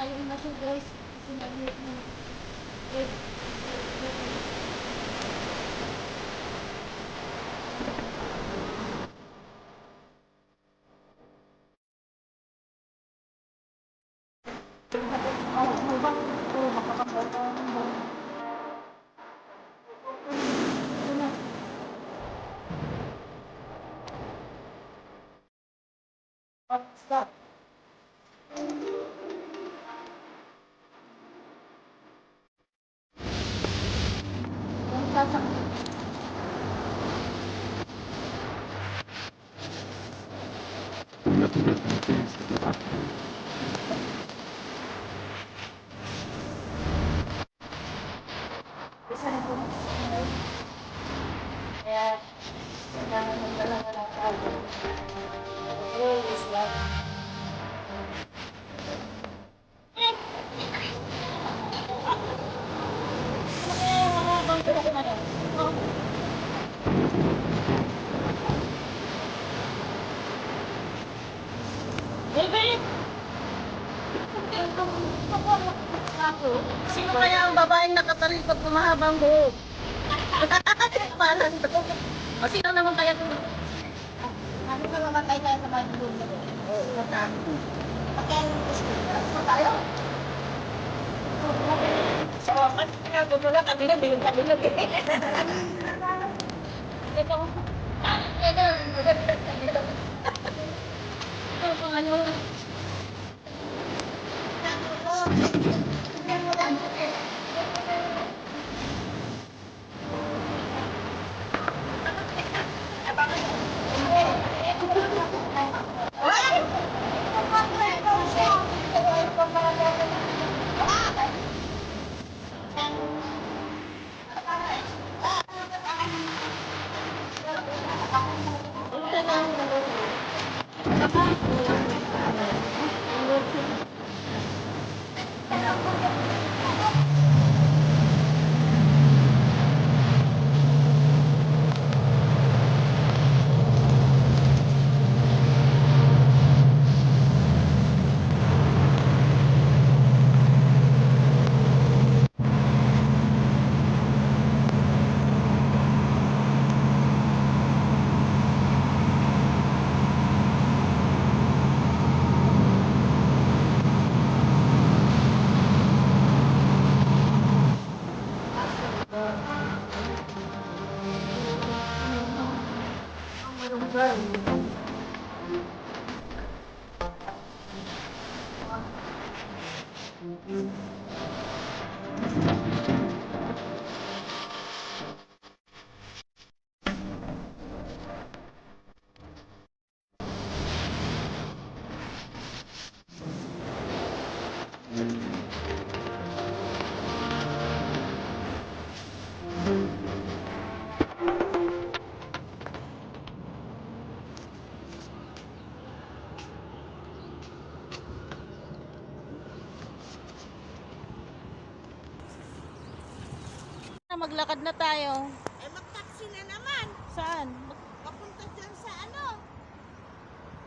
Ayaw na siya guys. Kasi naliit na. Wait. Stop. Kaya, nagdala na lang tayo. Always love. Sino kaya ang babaeng nakatalikod ng mahabang buhok? Parang to. O sino naman kaya ito? Ano ka mamatay tayo sa mga buhok? Oo, natakot. Bakit tayo? So, kaya gumula kami na bilog-bilog eh. Ito. Ito, ano? Maglakad na tayo. Eh, mag-taxi na naman. Saan? Papunta dyan sa ano.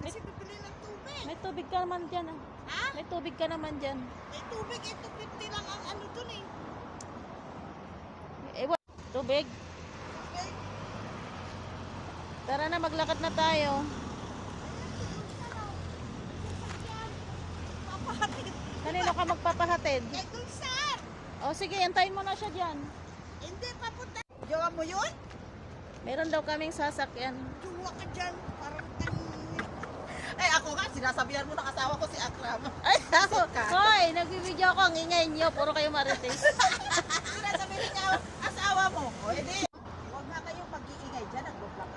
Kasi bibili ng tubig. May tubig ka naman dyan. Ah. Ha? May tubig ka naman dyan. Eh, tubig, eh, 250 lang ang ano dun eh. Tubig. Okay? Tara na, maglakad na tayo. Papahatid. Kanino ka magpapahatid? Eh, dun saan? O sige, antayin mo na siya dyan. Hindi, papunta. Jowa mo yun? Meron daw kaming sasakyan. Jowa ka dyan. Parang eh, ako nga, sinasabihan mo ng asawa ko si Akram. Ay, ako. Hoy, nagbibideo ako. Ang ingay nyo. Puro kayo marites. Sinasabihan niya asawa mo. O, edi. Huwag na kayong pag-iingay dyan. Nag-vlog ako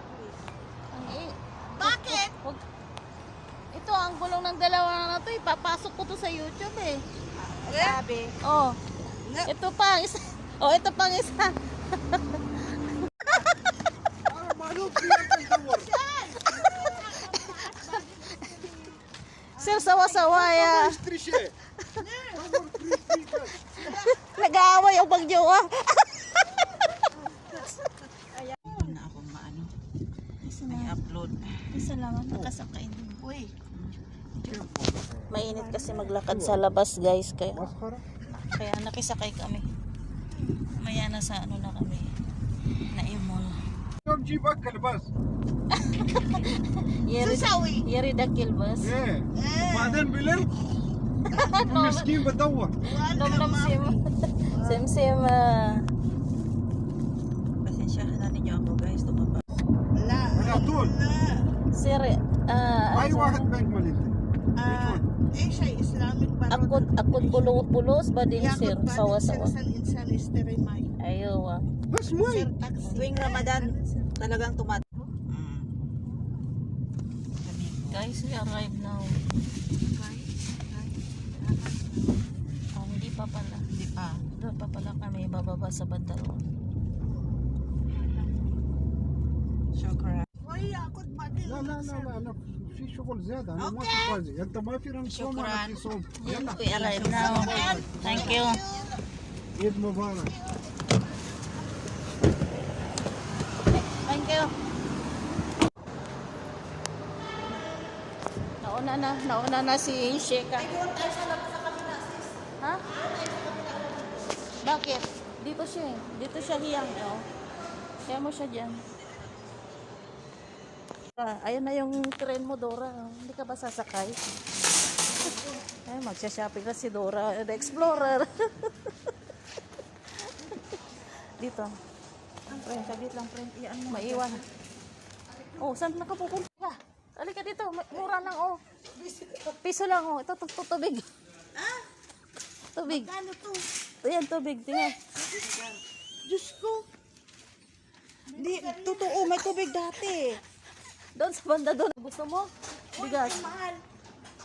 eh. Bakit? Ito, ang gulong ng dalawa na to. Ipapasok ko to sa YouTube eh. Sabi. Oh. Ito pa ang isa. Oh, ito pang isa. Sir, sawa-sawa ya. Nag-aaway ang pagjowa. Ayan na ako maano. May upload. Isa lang ang nakasakay. Uy. Careful. Mainit kasi maglakad sa labas, guys. Kaya nakisakay kami. Maya na sa ano na kami. Naimol. جيبك الباص Yeri dakil bus. ايه وبعدين بالليل مسكين بدور Nom sim. Sim. Pasensyahan na ninyo ako guys, tumaba. Wala. على طول Sir, اي واحد بنك مالتي Eh, siya Islamic akod pulos ba din sir? Sawa-sawa. insan isterimay. Ayo. بس مي Tuwing Ramadan, talagang tumat. Guys, we arrive now. Hindi pa pala. Hindi pa. Doon pa pala kami bababa sa Bandaron. Shukran. Uy, ako ba din? لا انا في شغل زياده انا ما في فاضي انت ما في رمضان ولا في صوم يلا We arrive now. Thank you. عيد مبارك Thank you. Nauna na si Sheka. Ha? Bakit? Dito siya eh. Dito siya hiyang. Oh. Kaya mo siya dyan. Ayun na yung tren mo, Dora. Hindi ka ba sasakay? Ay, magsha-shopping na si Dora. The Explorer. Dito. Friend, saglit lang, friend. Iyan mo. Maiwan. Oh, saan nakapupunta ka? Halika dito. Mura lang, oh. Piso lang, oh. Ito, tubig. Ah? Tubig. Ano to? Ayan, tubig. Tingnan. Diyos ko. Hindi, totoo, may tubig dati. Doon sa banda doon. Gusto mo? Bigas. Mahal.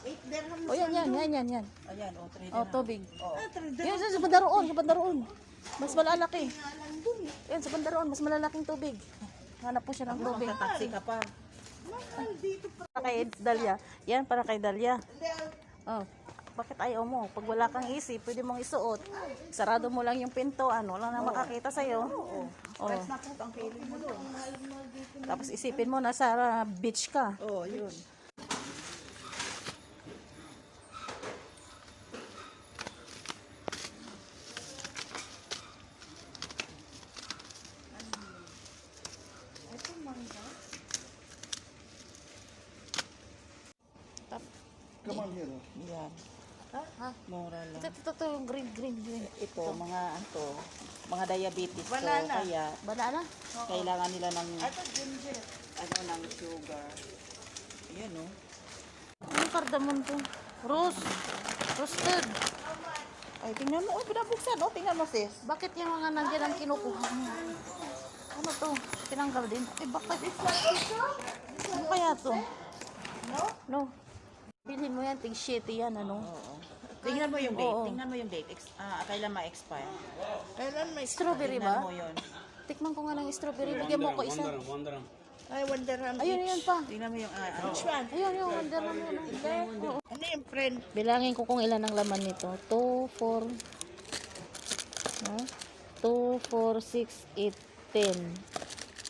8 dirham Oh, yan. Ayan, o, 3 Oh, tubig. Ah, 3 Yan, sa bandaroon. Mas malalaki. Yan, sa bandaroon. Mas malalaking tubig. Hanap po siya ng tubig. Taxi ka pa. Para kay Dalia. Yan, para kay Dalia. Oh, bakit ayaw mo? Pag wala kang isip, pwede mong isuot. Sarado mo lang yung pintuan. Wala na makakita sa'yo. Oh. Na po, ang feeling mo doon. Tapos isipin mo, nasa beach ka. Oo, yun. كمان هنا Yan. Ha? Mura lang. Ito yung green. Ito, mga diabetes to. Banana. Kaya, Banana? kailangan nila ng, ng sugar. Ayan, o. Ano cardamom to? Roasted. Ay, tingnan mo. Oh, pinabuksan. Oh, tingnan mo, sis. Bakit yung mga nandiyan ang kinukuha mo? Ano to? Tinanggal din. Bakit? Ano kaya to? No. Bilhin mo yan, tig shitty yan, ano? Oo. Tingnan mo yung date. Oo. Tingnan mo yung date. Kailan ma-expire. Kailan Strawberry Tingnan ba? mo yun. Tikman ko nga ng strawberry. Bigyan mo ko isa. Ay, Wonderham. Ayun pa. Tingnan mo yung, Which one? Ayun, yung wonder na mo. Ano yung friend? Bilangin ko kung ilan ang laman nito. 2, 4, 2, 4, 6, 8, 10,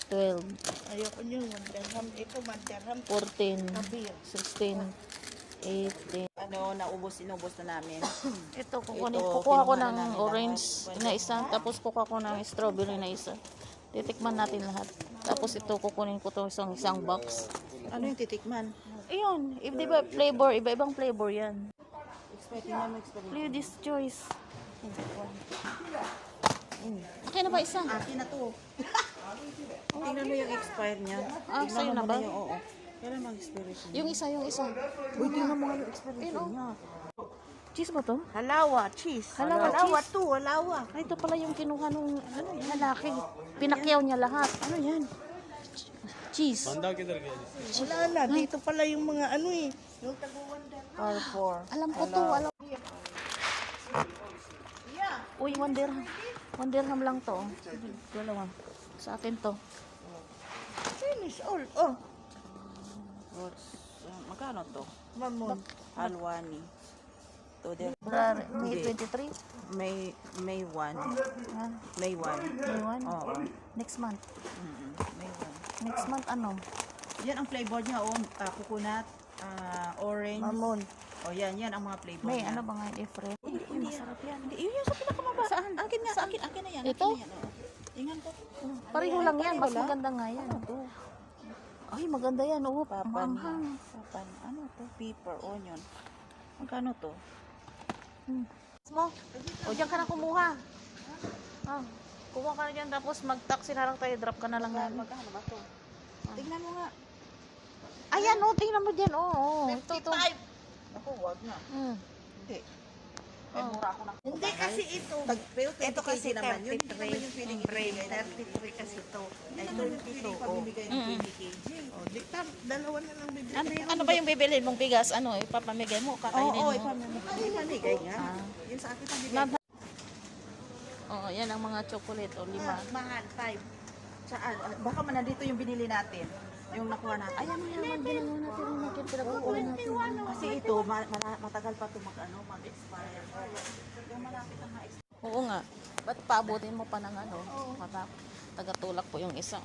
12, Ayoko nyo, Wonderham. Ito, Wonderham. 14, 16, 18. Inubos na namin. Ito, Ito, kukuha ko kinuha na ng namin orange lahat. na isa, tapos kukuha ko ng strawberry na isa. Titikman natin lahat. Tapos ito, kukunin ko to isang box. Ano yung titikman? Ayun, di ba flavor, iba-ibang flavor yan. Tingnan mo expire. Lady's choice. Okay na ba isa? Akin na to. Tingnan mo yung expire niya. Ah, Tingnan sa'yo mo na ba? muna yung, oo. Kailan mag-expire siya? Yung isa. Uy, tingnan mo nga yung expire Ayun, oh. niya. Cheese ba to? Halawa, cheese. Halawa, cheese. Halawa. Ay, ito pala yung kinuha nung lalaki. Pinakyaw niya lahat. Ano yan? Cheese. Wala na, dito pala yung mga ano eh. Yung taguwanda. R4. Alam ko to, Uy, 1 dirham. 1 dirham lang to. Dalawa. Sa akin to. Finish all. Oh. Magkano to? Mamon. Alwani. To the May 23. May 1. May 1. May 1. Oo. Next month. May 1. Next month ano? Yan ang flavor niya, coconut, orange, Mamon. O yan ang mga flavor May niya. ano ba nga i-fry? Hindi, masarap yan. Hindi, yun yung sa pinakamaba. Saan? Akin nga, akin na yan. Ito? Akin na yan, oo. Tingnan ko. Pareho yan? lang yan. Pareho Mas lang? maganda nga yan. Ano to? Ay, maganda yan. Oo, Papan. maanghang. Papan. Ano to? Pepper, onion. Magkano to? Mo. O, diyan ka na kumuha. Ah, kumuha ka na dyan. Tapos mag-taxi na lang tayo. Drop ka na lang namin. Magkano ba to? Tingnan mo nga. Ayan, o. Tingnan mo dyan. Oo. Ito, ito. Ako, wag na. Hindi. Ay, Oh. mura ako na. Hindi kasi ito. Pero Ito kasi naman. Yun 33. naman yung feeling Frame, ibibigay natin. 33 kasi ito. Yun Ito naman yung ito. feeling Oh. pamimigay ng 20 kg. Oh, di tam, dalawa na lang bibili. Ano ba yung bibilhin mong bigas? Ano, ipapamigay mo? Kakainin mo? Ipamimigay nga. Yun sa akin pamimigay. Oo, yan ang mga chocolate. O, 5. Mahal, 5. Saan? Baka man nandito yung binili natin. Yung nakuha natin. Ayan mo yan. Ginagawa natin yung mga pinagkukuha natin. Kasi ito, matagal pa ito mag-expire. Yung malapit na ma-expire. Oo nga. Ba't paabutin mo pa ng ano? Tagatulak po yung isa.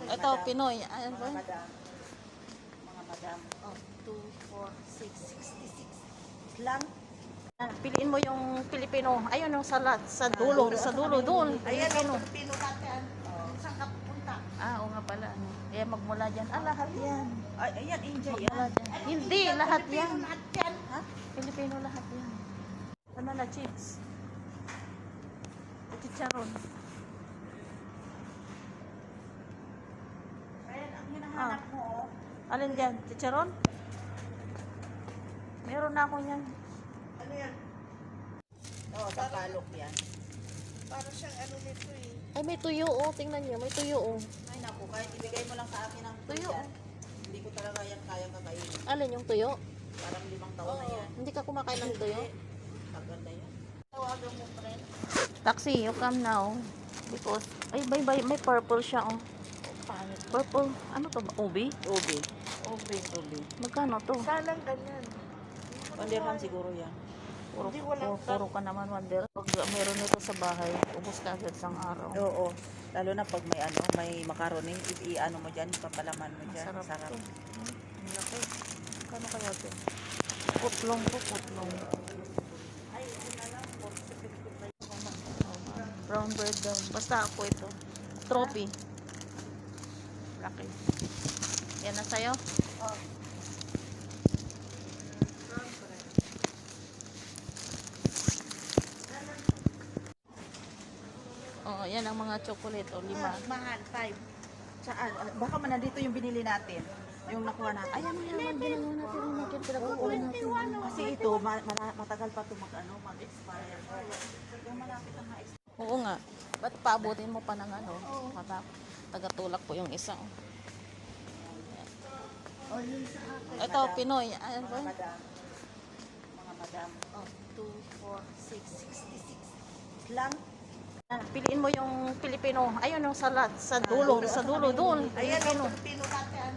Ito, Pinoy. Ayan ba? Mga madam. Oh, 2, 4, 6, 66. Lang. Piliin mo yung Pilipino. Ayun yung salat. Sa dulo. Sa dulo. Doon. Ayan Pilipino. ang pino natin. Saan ka pupunta? Oo nga pala. Kaya magmula dyan. Lahat yan. Ay, ayan, India Magmula yan. dyan. Hindi, lahat yan. Lahat yan. Ha? Pilipino lahat yan. Banana chips. Chicharon. Ayan, ang hinahanap mo, oh. Alin dyan? Chicharon? Meron na ako yan. Ano yan? Oo, tapalok yan. Para siyang ano nito eh. Ay, may tuyo oh. Tingnan niyo. May tuyo oh. Ay, naku, kahit ibigay mo lang sa akin ang Tuyo. yan, hindi ko talaga yan kaya kakainin. Alin yung tuyo? Parang 5 taon na yan. Hindi ka kumakain ng tuyo? Maganda yan. Tawagan mo, friend. Taxi, you come now. Because, ay, may purple siya oh. Pangit. Purple. Ano to ba? Ubi? Ubi. Obe. Ubi. Magkano to? Salang ganyan. Pandirham siguro yan. Hindi walang Puro ka naman, Wonder. Pag meron nito sa bahay, ubos ka agad sa araw. Oo. Lalo na pag may ano, may macaroni, i-ano mo dyan, papalaman mo dyan. Sarap Sarap. to. Ang laki. Kano kaya to? Putlong po, putlong. Brown bread daw. Basta ako ito. Trophy. Laki. Yan na sa'yo? Oo, yan ang mga chocolate. O, 5. Mahal, 5. Saan? Baka man nandito yung binili natin. Yung nakuha natin. Ayan mo yan. Ginagawa natin yung mga pinagkukuha natin. Kasi ito, matagal pa ito mag-expire. Yung malapit na ma-expire. Oo nga. Ba't paabutin mo pa ng ano? Tagatulak po yung isa. Ito, Pinoy. Ayan ba? Mga madam. Oh, 2, 4, 6, 66. Lang. Piliin mo yung Pilipino. Ayun yung salat. Sa dulo. Sa dulo. Doon. Ayan Pilipino. ang pino natin.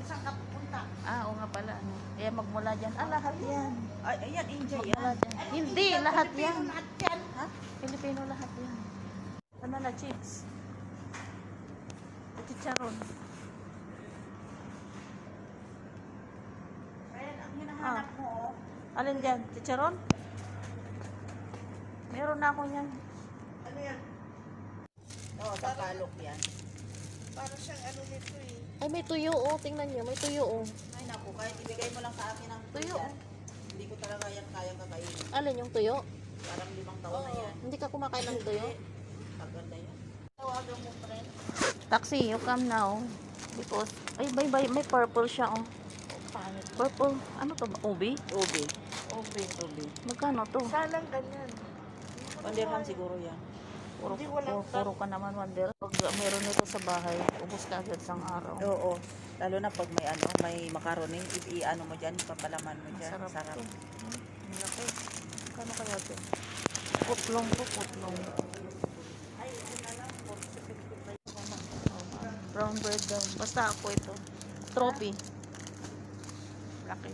Saan ka pupunta? Oo nga pala. Kaya magmula dyan. Lahat yan. Ay, ayan, India Magmula yan. dyan. Hindi, lahat yan. Lahat yan. Ha? Pilipino lahat yan. Banana chips. Chicharon. Ayan, ang hinahanap mo, oh. Alin dyan? Chicharon? Meron na ako yan. Ano yan? Oo, tapalok yan. Para siyang ano nito eh. Ay, may tuyo oh. Tingnan niyo. May tuyo oh. Ay, naku, kahit ibigay mo lang sa akin ang Tuyo. yan, hindi ko talaga yan kaya kakainin. Alin yung tuyo? Parang 5 taon na yan. Hindi ka kumakain ng tuyo? Maganda yan. Tawagan mo, friend. Taxi, you come now. Because, ay, may purple siya oh. Pangit. Purple. Ano to ba? Ubi? Ubi. Obe. Ubi. Magkano to? Salang ganyan. Pandirham siguro yan. Hindi walang Puro ka naman, Wonder. Pag meron nito sa bahay, ubos ka agad sa araw. Oo. Lalo na pag may ano, may macaroni, i-ano mo dyan, papalaman mo dyan. Sarap Sarap. to. Ang laki. Kano kaya to? Putlong po, putlong. Brown bread daw. Basta ako ito. Trophy. Laki.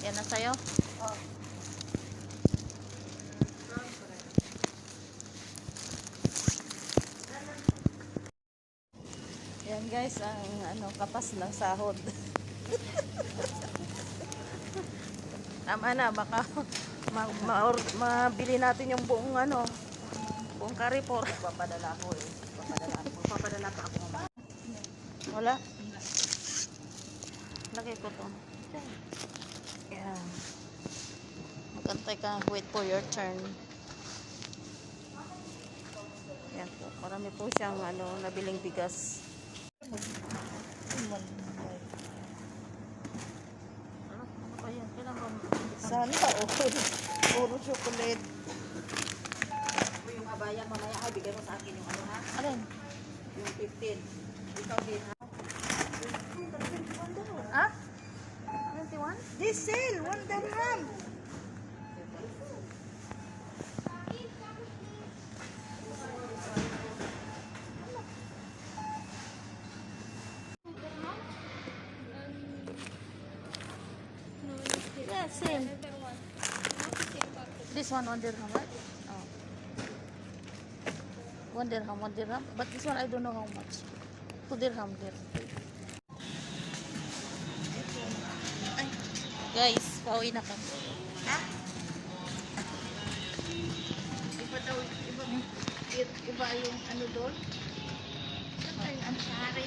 Yan na sa'yo? Yan guys, ang ano, kapas ng sahod. Tama na, baka mabili natin yung buong buong Carrefour. Papadala ko eh. Papadala pa ako mamaya. Wala? Lagay ko to. Yan. Magantay ka. Wait for your turn. Yan po. Marami po siyang nabiling bigas. Ano ba yan? Kailan ba? Sana all. Puro chocolate. Yung abaya mamaya ay bigay mo sa akin yung ha? Alin? Yung 15. Ikaw din ha? Ah? 21? This sale, 1 dirham. Yeah, same. This one, 1 dirham, right? Oh. 1 dirham, 1 dirham. But this one, I don't know how much. 2 dirham there. Ay. Guys, pauwi na kami. Ha? Iba daw, iba yung ano doon? Saan yung ano sa hari?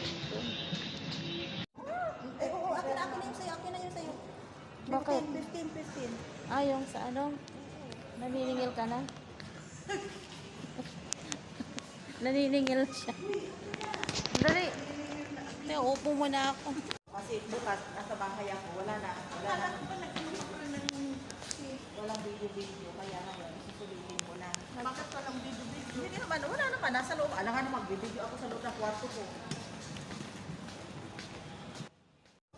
Eh, oo, akin na yung sa'yo, akin na yung sa'yo. Bakit? 15. Ah, yung sa naniningil ka na? Naniningil siya. Dali. Teo, upo muna ako. Kasi bukas, nasa bahay ako, wala na. Walang video-video, kaya ngayon, susulitin ko na. Bakit walang video-video? Hindi naman, wala naman, nasa loob. Alam nga na mag-video ako sa loob ng kwarto ko.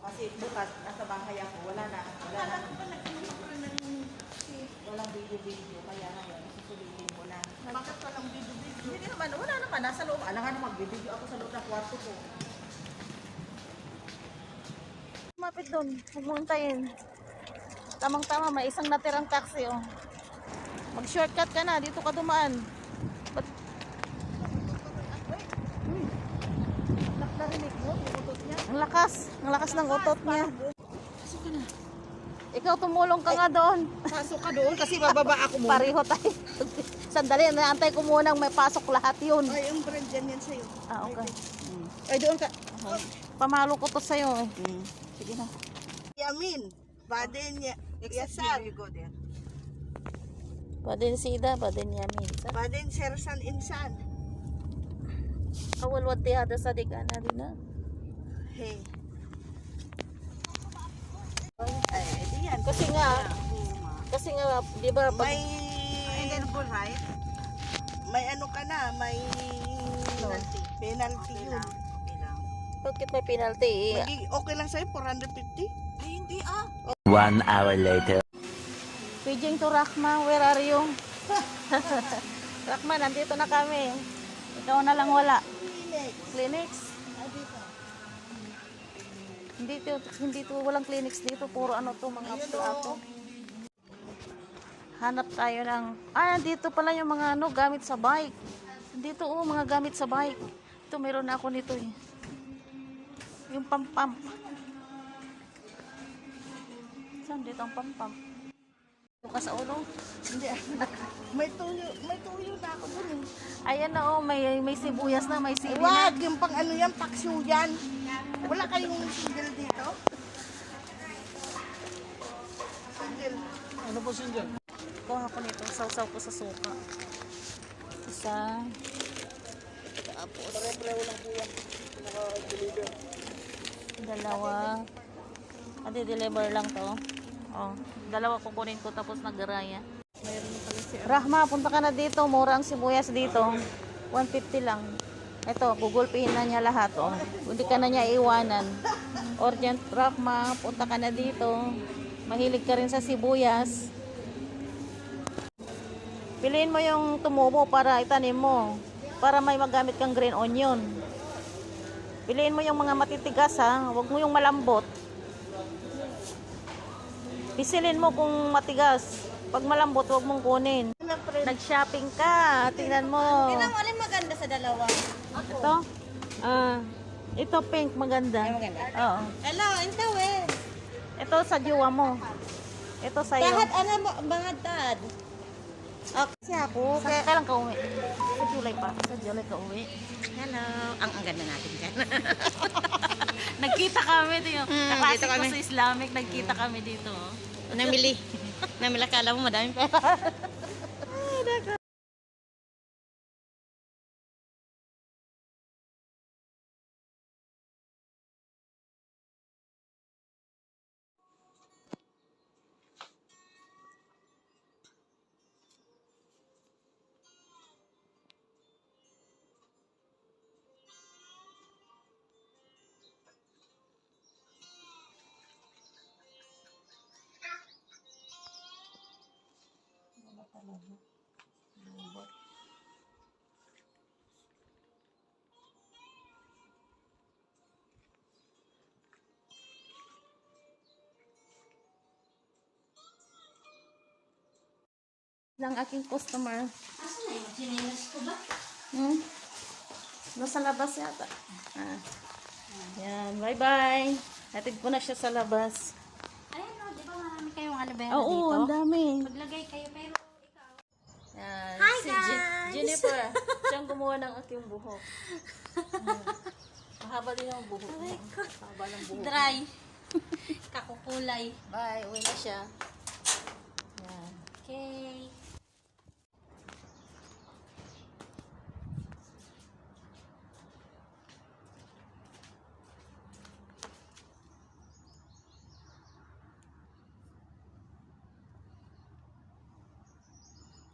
Kasi bukas, nasa bahay ako, wala na. Walang video-video, kaya ngayon, susulitin ko na. Bakit walang video-video? Hindi naman, wala naman, nasa loob. Alam nga na mag-video ako sa loob ng kwarto ko. Mapit doon. Huwag mo hintayin. Tamang-tama, may isang natirang taxi, oh. Mag-shortcut ka na. Dito ka dumaan. Ba't? Narinig mo, yung utot niya. Ang lakas. Ang lakas ng utot niya. Pasok ka na. Ikaw tumulong ka nga doon. Pasok ka doon kasi bababa ako muna. Pareho tayo. Sandali, naantay ko munang may pasok lahat yun. Ay, yung brand yan sa'yo. Ah, okay. Ay, doon ka. Pamalo ko to sa'yo, eh. Sige na. Yamin. Baden ya. Yasar. You go there. Badin sida, badin yamin. Baden sersan insan. Awal wati hada sa digana din na. Hey. Ay, di yan. Kasi nga, di ba, pag, May right? May ano ka na, may penalty yun. bakit may penalty? Eh? Okay lang sa'yo, 450? Ay, hindi 1 hour later. Paging to Rahma, where are you? Rahma, nandito na kami. Ikaw na lang wala. Clinics? Hindi to walang clinics dito. Puro mga plato. Hanap tayo ng... dito pala yung mga gamit sa bike. Dito mga gamit sa bike. Ito, meron na ako nito eh. Yung pam-pam. Saan dito ang pam-pam? Ka sa ulo? Hindi. May tuyo na ako dun eh. Ayan na may sibuyas na, may sili na. Wag, yung pang ano yan, paksiw yan. Wala kayong single dito? Single. Ano po sinja? Kuha ko nito, sausaw ko sa suka. Isa. Tapos. Dalawa. Deliver lang to. Oh, dalawa kukunin ko tapos nagaraya. Rahma, punta ka na dito. Mura ang sibuyas dito. 150 lang. Ito, gugulpihin na niya lahat. Oh. Hindi ka na niya iwanan. Urgent, Rahma, punta ka na dito. Mahilig ka rin sa sibuyas. Piliin mo yung tumubo para itanim mo. Para may magamit kang green onion. Piliin mo yung mga matitigas ha. Huwag mo yung malambot. Pisilin mo kung matigas. Pag malambot, huwag mong kunin. Nag-shopping ka. Tingnan mo. Alin maganda sa dalawa? Ito? Ito pink, maganda. Ay, maganda. Oo. Hello, ikaw eh. Ito sa jowa mo. Ito sa'yo. Bahad, ano mo, bahad dad. Okay. Kasi ako, kaya Kailan ka uwi? Sa July pa. Sa July ka uwi. hello. Ang ganda natin dyan. Nagkita kami dito. Kaklase dito ko kami. sa Islamic, nagkita kami dito. Namili. Namili, akala mo madaming pera. Lang aking customer. Asan na yung sinilas ko ba? Nasa labas yata. Ah. Yan, bye-bye. Hatid ko na siya sa labas. Ayan o, di ba marami kayong aloe vera Oo, dito? ang dami. Maglagay kayo, pero ikaw. Yan, Hi, si guys! Jennifer. Siyang gumawa ng aking buhok. Mahaba din ang buhok. Mahaba ng buhok. Dry. Kakukulay. Bye, uwi na siya.